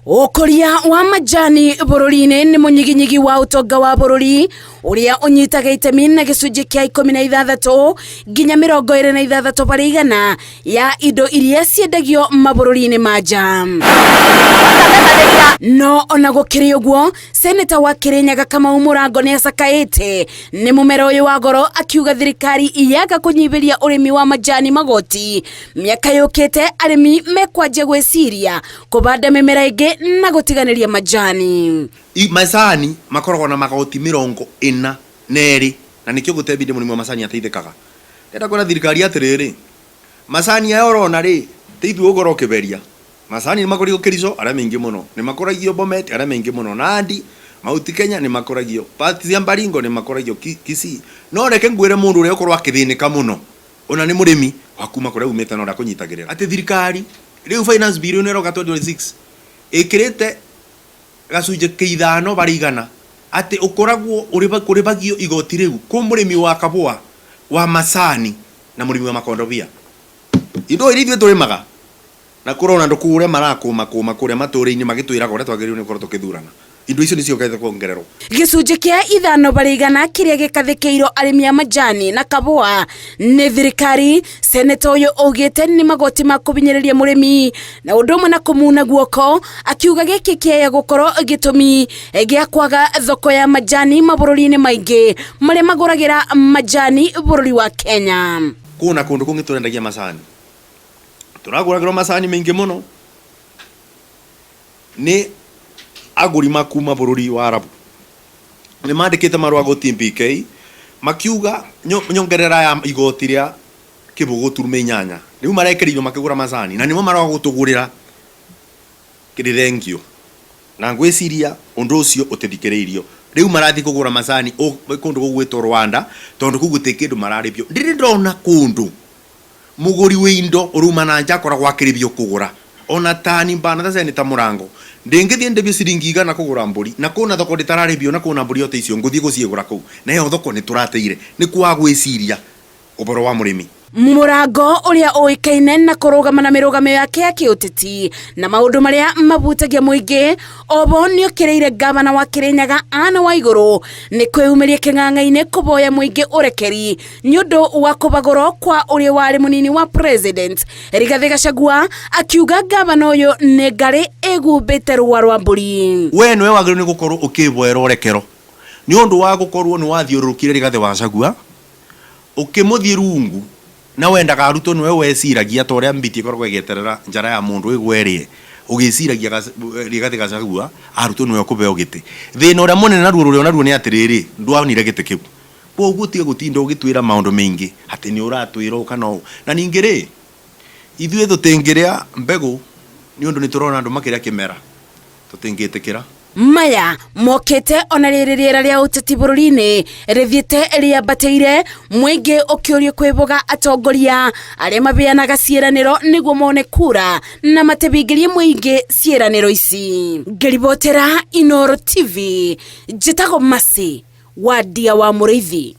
Ukoria wa majani bururi-ini ni munyiginyigi wa utonga wa bururi uria unyitaga itemi na gicunji kia 16 nginya 26 bari igana ya indo iria ciendagio mabururi-ini manja. No ona gukiri uguo, seneta wa Kirinyaga Kamau Murango ni acakaite ni mumera uyu wa goro, akiuga thirikari iyaga kunyibiria urimi wa majani magoti miaka yukite arimi mekwanjia gwiciria kubanda mimera ingi na gutiganiria majani. Macani makoragwo na magoti 42 na nikio gutebide murimo wa macani ateithikaga. Ndenda kwona thirikari atiriri macani ayo rona ri teithu ugoro kiberia macani ni makoragio Kericho ara mengi muno, ni makoragio Bomet ara mengi muno, Nandi Mauti Kenya ni makoragio, pati ya Baringo ni makoragio Kisii. No reke ngwire mundu uria ukorwa akithinika muno ona ni murimi wakuma kuria umete no ndakunyitagirira ati thirikari riu finance bill ni roka 2026 ikirite gacunje keithano bari igana ati ukoragwo uribagio igoti riu ku murimi wa kabua wa macani na murimi wa makondobia. Indo iri turimaga na kurona ndukure marakuma kuria maturi-ini magitwiraga uria twagiriru ni korwo tukithurana. Indo icio nicio kaitha kuongererwo. Gicunji kia 5 bari igana kiria gikathikiirwo arimi a majani na kabua ni thirikari. Seneta uyu ugite ni magoti ma kubinyiriria murimi na undu umwe na kumuna guoko, akiuga giki kia gukorwo gitumi gia kwaga thoko ya majani mabururi-ini maingi maria maguragira majani bururi wa Kenya. Kuna kundu kungi turendagia macani, turaguragirwo macani maingi muno ni aguri makuma bururi wa Arabu. Ni mandikite marua go TPK makiuga nyongerera ya igoti ria kibugu turume 8 riu marekerirwo makigura macani na nimo marwa gutugurira kirithengio na ngwiciria undu ucio utithikiriirio. Riu marathi kugura macani kundu gugwitwo Rwanda tondu kugutekindu mararibio. Ndiri ndona kundu muguri windo uruma na nja koragwo akiribio kugura ona tani bana ta Seneta Murango ndengithie ndebio ciringi igana kugura mburi na kuna thoko nditararibio na kuna mburi ote icio nguthie guciigura kuu na yo thoko ni turateire ni kwa gwiciria uboro wa murimi. Murango uria uikaine na kurugama na mirugamo yake ya kiuteti na maundu maria mabutagia muingi, obo ni ukireire gavana wa Kirinyaga Anne Waiguru ni kwiyumiria king'ang'a-ini kuboya muingi urekeri nyundu wa kubagoro kwa uria wari munini wa president Rigathi Gachagua, akiuga gavana uyu ni ngari igumbite rwa rwa mburi. We niwe wagiriru ni gukorwo ukiboera urekero ni undu wa gukorwo ni wathiururukire Rigathi wa Gachagua ukimuthie rungu na wenda garuto niwe weciragia to ria mbiti korwo egeterera njara ya mundu igwerie ugiciragia Rigathi Gachagua aruto niwe kubeo giti thina uria munene na ruo naruo ni atiriri ndwanire giti kiu bo gutige gutinda ugitwira maundu maingi ati ni uratwira kana na ningiri ithuĩ tutingiria mbegu ni undu ni turona andu makiria kimera tutingitikira maya mokete ona ririera ria uteti bururi-ini rithiite riambateire muingi ukiurio kwiboga atongoria aria mabeanaga ciiraniro niguo mone kura na matebingirie muingi ciiraniro ici. Ngiribotera Inooro TV, njitagwo Masi wa Ndia wa Muriithi.